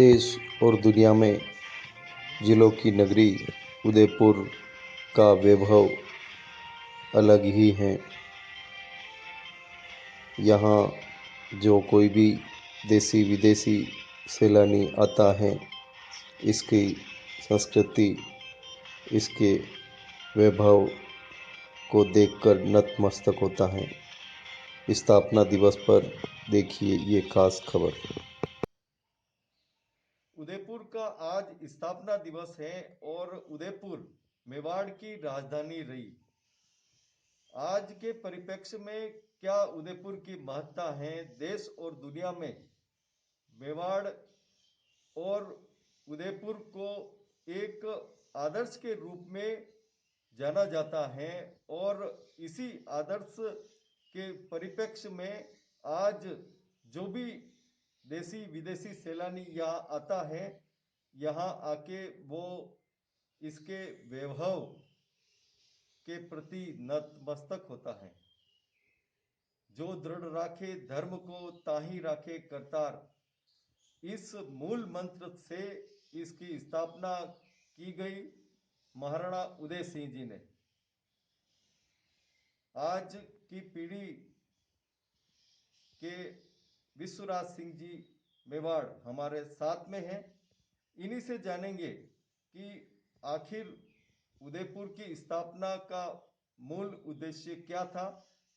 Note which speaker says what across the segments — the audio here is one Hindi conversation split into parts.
Speaker 1: देश और दुनिया में जिलों की नगरी उदयपुर का वैभव अलग ही है। यहाँ जो कोई भी देसी विदेशी सैलानी आता है, इसकी संस्कृति, इसके वैभव को देखकर नतमस्तक होता है। स्थापना दिवस पर देखिए ये खास खबर।
Speaker 2: उदयपुर का आज स्थापना दिवस है और उदयपुर मेवाड़ की राजधानी रही। आज के परिप्रेक्ष्य में क्या उदयपुर की महत्ता है देश और दुनिया में? मेवाड़ और उदयपुर को एक आदर्श के रूप में जाना जाता है और इसी आदर्श के परिप्रेक्ष्य में आज जो भी देसी विदेशी सैलानी यहाँ आता है, यहाँ आके वो इसके वैभव के प्रति नतमस्तक होता है। जो दृढ़ राखे धर्म को ताही राखे करतार, इस मूल मंत्र से इसकी स्थापना की गई महाराणा उदय सिंह जी ने। आज की पीढ़ी के विश्वराज सिंह जी मेवाड़ हमारे साथ में हैं। इन्हीं से जानेंगे कि आखिर उदयपुर की स्थापना का मूल उद्देश्य क्या था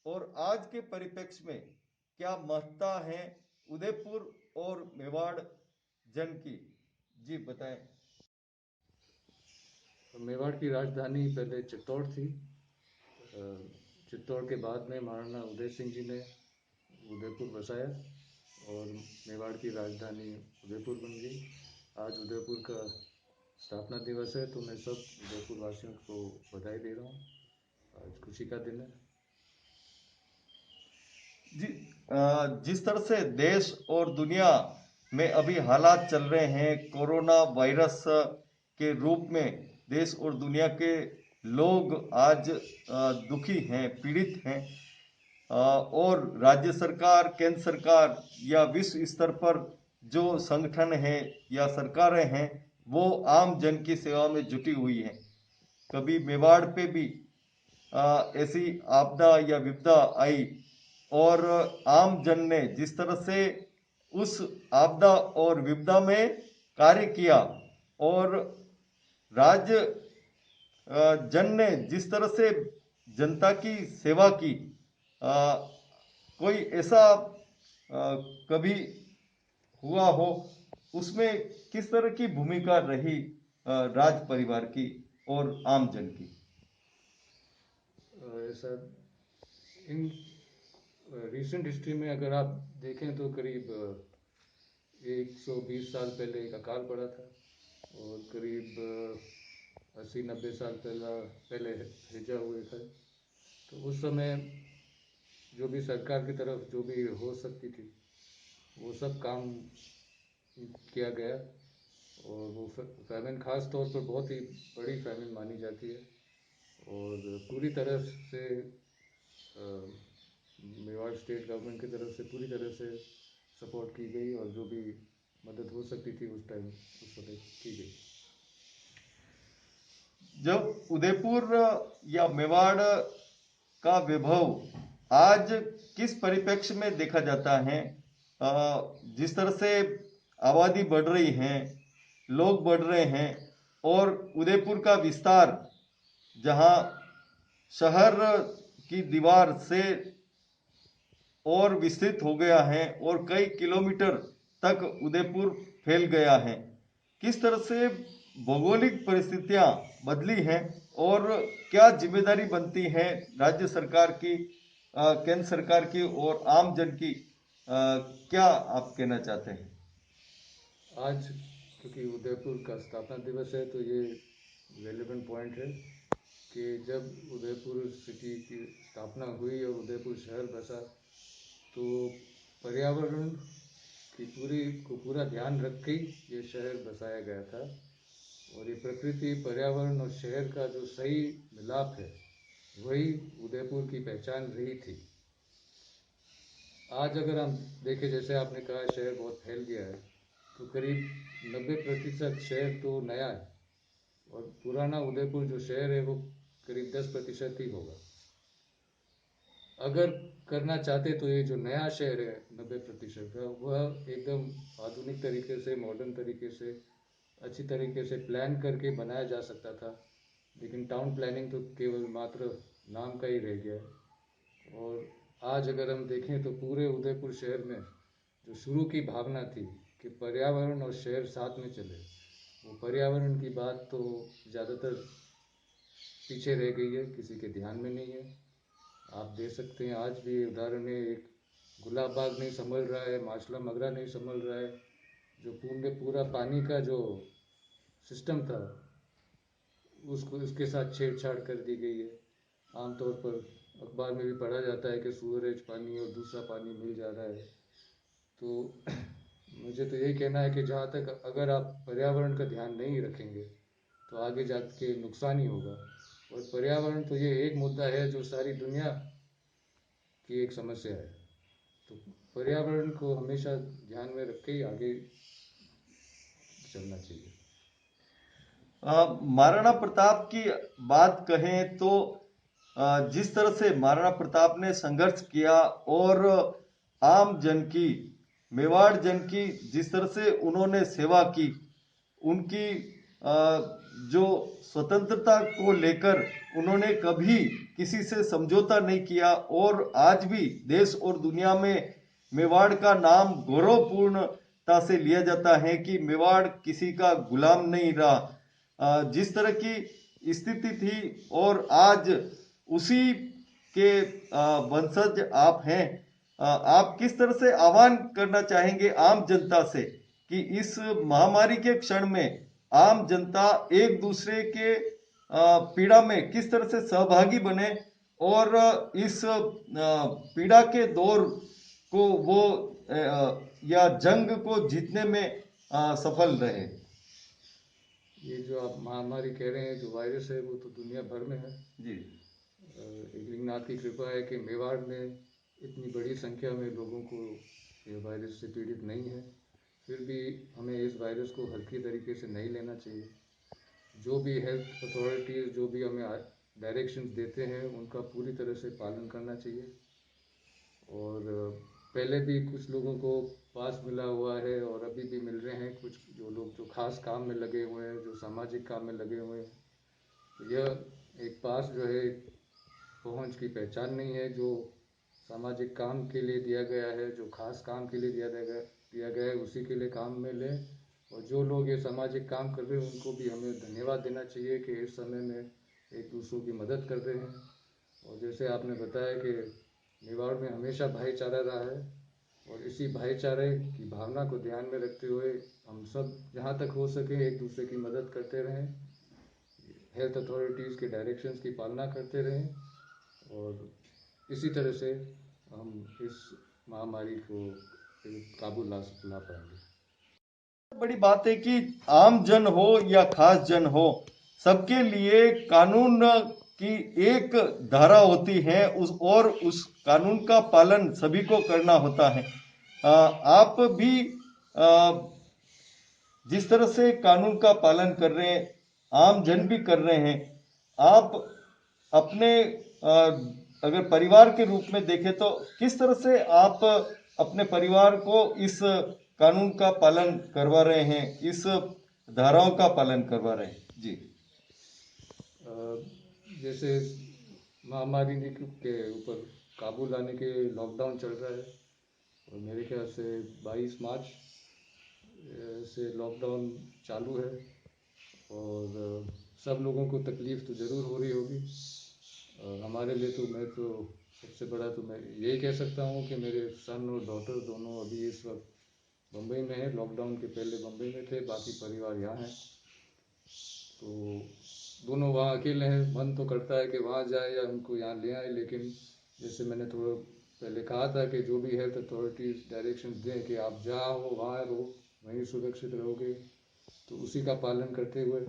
Speaker 2: और आज के परिप्रेक्ष्य में क्या महत्ता है उदयपुर और मेवाड़ जन की। जी बताएं।
Speaker 3: मेवाड़ की राजधानी पहले चित्तौड़ थी। चित्तौड़ के बाद में महाराणा उदय सिंह जी ने उदयपुर बसाया और मेवाड़ की राजधानी उदयपुर बन गई। आज उदयपुर का स्थापना दिवस है, तो मैं सब उदयपुर वासियों को बधाई दे रहा हूँ। आज खुशी का दिन है।
Speaker 2: जी, जिस तरह से देश और दुनिया में अभी हालात चल रहे हैं कोरोना वायरस के रूप में, देश और दुनिया के लोग आज दुखी हैं, पीड़ित हैं और राज्य सरकार, केंद्र सरकार या विश्व स्तर पर जो संगठन है या सरकारें हैं, वो आम जन की सेवा में जुटी हुई हैं। कभी मेवाड़ पे भी ऐसी आपदा या विपदा आई और आम जन ने जिस तरह से उस आपदा और विपदा में कार्य किया और राज्य जन ने जिस तरह से जनता की सेवा की, कोई ऐसा कभी हुआ हो, उसमें किस तरह की भूमिका रही राज परिवार की और आम जन की?
Speaker 3: ऐसा इन रिसेंट हिस्ट्री में अगर आप देखें तो करीब 120 साल पहले एक अकाल पड़ा था और करीब 80-90 साल पहले हैजा हुए थे। तो उस समय जो भी सरकार की तरफ जो भी हो सकती थी वो सब काम किया गया और वो फैमिन ख़ास तौर पर बहुत ही बड़ी फैमिन मानी जाती है और पूरी तरह से मेवाड़ स्टेट गवर्नमेंट की तरफ से पूरी तरह से सपोर्ट की गई और जो भी मदद हो सकती थी उस समय की गई।
Speaker 2: जब उदयपुर या मेवाड़ का वैभव आज किस परिप्रेक्ष्य में देखा जाता है? जिस तरह से आबादी बढ़ रही है, लोग बढ़ रहे हैं और उदयपुर का विस्तार, जहां शहर की दीवार से और विस्तृत हो गया है और कई किलोमीटर तक उदयपुर फैल गया है, किस तरह से भौगोलिक परिस्थितियां बदली हैं और क्या जिम्मेदारी बनती है राज्य सरकार की, केंद्र सरकार की और आम जन की? क्या आप कहना चाहते हैं?
Speaker 3: आज क्योंकि उदयपुर का स्थापना दिवस है तो ये रेलेवेंट पॉइंट है कि जब उदयपुर सिटी की स्थापना हुई और उदयपुर शहर बसा तो पर्यावरण की पूरा ध्यान रख के ये शहर बसाया गया था और ये प्रकृति, पर्यावरण और शहर का जो सही मिलाप है वही उदयपुर की पहचान रही थी। आज अगर हम देखें, जैसे आपने कहा, शहर बहुत फैल गया है तो करीब 90% शहर तो नया है और पुराना उदयपुर जो शहर है वो करीब 10% ही होगा। अगर करना चाहते तो ये जो नया शहर है 90% का, वह एकदम आधुनिक तरीके से, मॉडर्न तरीके से, अच्छी तरीके से प्लान करके बनाया जा सकता था, लेकिन टाउन प्लानिंग तो केवल मात्र नाम का ही रह गया है। और आज अगर हम देखें तो पूरे उदयपुर शहर में जो शुरू की भावना थी कि पर्यावरण और शहर साथ में चले, वो पर्यावरण की बात तो ज़्यादातर पीछे रह गई है, किसी के ध्यान में नहीं है। आप देख सकते हैं आज भी उदाहरण है, एक गुलाब बाग नहीं संभल रहा है, माशला मगरा नहीं संभल रहा है, जो पूरा पानी का जो सिस्टम था उसको उसके साथ छेड़छाड़ कर दी गई है। आमतौर पर अखबार में भी पढ़ा जाता है कि सूरज पानी और दूसरा पानी मिल जा रहा है। तो मुझे तो यही कहना है कि जहाँ तक अगर आप पर्यावरण का ध्यान नहीं रखेंगे तो आगे जाके नुकसान ही होगा। और पर्यावरण तो ये एक मुद्दा है जो सारी दुनिया की एक समस्या है, तो पर्यावरण को हमेशा ध्यान में रख के ही आगे चलना चाहिए।
Speaker 2: महाराणा प्रताप की बात कहें तो जिस तरह से महाराणा प्रताप ने संघर्ष किया और आम जन की, मेवाड़ जन की जिस तरह से उन्होंने सेवा की, उनकी जो स्वतंत्रता को लेकर उन्होंने कभी किसी से समझौता नहीं किया और आज भी देश और दुनिया में मेवाड़ का नाम गौरवपूर्णता से लिया जाता है कि मेवाड़ किसी का गुलाम नहीं रहा। जिस तरह की स्थिति थी और आज उसी के वंशज आप हैं, आप किस तरह से आह्वान करना चाहेंगे आम जनता से कि इस महामारी के क्षण में आम जनता एक दूसरे के पीड़ा में किस तरह से सहभागी बने और इस पीड़ा के दौर को वो या जंग को जीतने में सफल रहे।
Speaker 3: ये जो आप महामारी कह रहे हैं, जो वायरस है, वो तो दुनिया भर में है
Speaker 2: जी।
Speaker 3: एक लिंगनाथ की कृपा है कि मेवाड़ में इतनी बड़ी संख्या में लोगों को ये वायरस से पीड़ित नहीं है। फिर भी हमें इस वायरस को हल्की तरीके से नहीं लेना चाहिए। जो भी हेल्थ अथॉरिटीज़ जो भी हमें डायरेक्शंस देते हैं उनका पूरी तरह से पालन करना चाहिए। और पहले भी कुछ लोगों को पास मिला हुआ है और अभी भी मिल रहे हैं कुछ जो लोग जो खास काम में लगे हुए हैं, जो सामाजिक काम में लगे हुए हैं। तो यह एक पास जो है पहुंच की पहचान नहीं है, जो सामाजिक काम के लिए दिया गया है, जो खास काम के लिए दिया गया है उसी के लिए काम में लें। और जो लोग ये सामाजिक काम कर रहे हैं उनको भी हमें धन्यवाद देना चाहिए कि इस समय में एक दूसरों की मदद कर रहे हैं। और जैसे आपने बताया कि मेवाड़ में हमेशा भाईचारा रहा है और इसी भाईचारे की भावना को ध्यान में रखते हुए हम सब जहाँ तक हो सके एक दूसरे की मदद करते रहें, हेल्थ अथॉरिटीज़ के डायरेक्शंस की पालना करते रहें और इसी तरह से हम इस महामारी को काबू ला पाएंगे।
Speaker 2: बड़ी बात है कि आम जन हो या खास जन हो, सबके लिए कानून की एक धारा होती है उस कानून का पालन सभी को करना होता है। आप भी जिस तरह से कानून का पालन कर रहे हैं, आम जन भी कर रहे हैं, आप अपने अगर परिवार के रूप में देखें तो किस तरह से आप अपने परिवार को इस कानून का पालन करवा रहे हैं, इस धाराओं का पालन करवा रहे हैं? जी।
Speaker 3: जैसे महामारी के ऊपर काबू लाने के लॉकडाउन चल रहा है और मेरे ख्याल से 22 मार्च से लॉकडाउन चालू है और सब लोगों को तकलीफ़ तो ज़रूर हो रही होगी। हमारे लिए तो मैं तो सबसे बड़ा तो मैं यही कह सकता हूँ कि मेरे सन और डॉटर दोनों अभी इस वक्त बम्बई में है। लॉकडाउन के पहले बम्बई में थे, बाकी परिवार यहाँ है। तो दोनों वहाँ अकेले हैं। मन तो करता है कि वहाँ जाए या उनको यहाँ ले आए, लेकिन जैसे मैंने थोड़ा पहले कहा था कि जो भी हेल्थ अथॉरिटीज़ डायरेक्शन दें कि आप जहाँ हो वहाँ रहो, वहीं सुरक्षित रहोगे, तो उसी का पालन करते हुए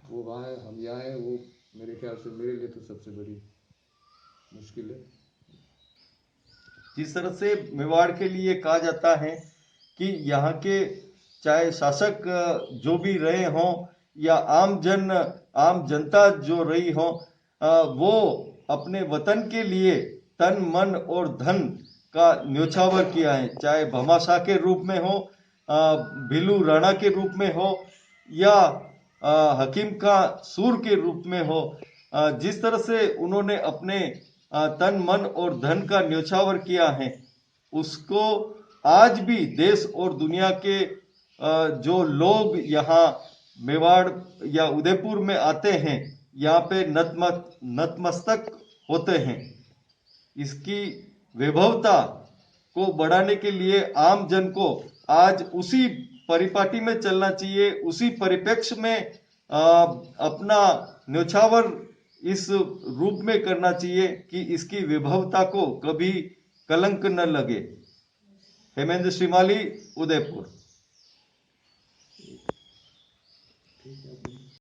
Speaker 3: वो वहाँ है, हम यहाँ हैं, वो मेरे ख्याल से मेरे लिए तो सबसे बड़ी मुश्किल है।
Speaker 2: जिस तरह से मेवाड़ के लिए कहा जाता है कि यहाँ के चाहे शासक जो भी रहे हों या आम जनता जो रही हो, वो अपने वतन के लिए तन मन और धन का न्योछावर किया है, चाहे भामाशाह के रूप में हो, भिलू राणा के रूप में हो, या हकीम का सूर के रूप में हो। जिस तरह से उन्होंने अपने तन मन और धन का न्योछावर किया है, उसको आज भी देश और दुनिया के जो लोग यहाँ मेवाड़ या उदयपुर में आते हैं, यहाँ पे नतमस्तक होते हैं। इसकी वैभवता को बढ़ाने के लिए आम जन को आज उसी परिपाटी में चलना चाहिए, उसी परिप्रेक्ष्य में अपना न्योछावर इस रूप में करना चाहिए कि इसकी वैभवता को कभी कलंक न लगे। हेमेंद्र श्रीमाली, उदयपुर।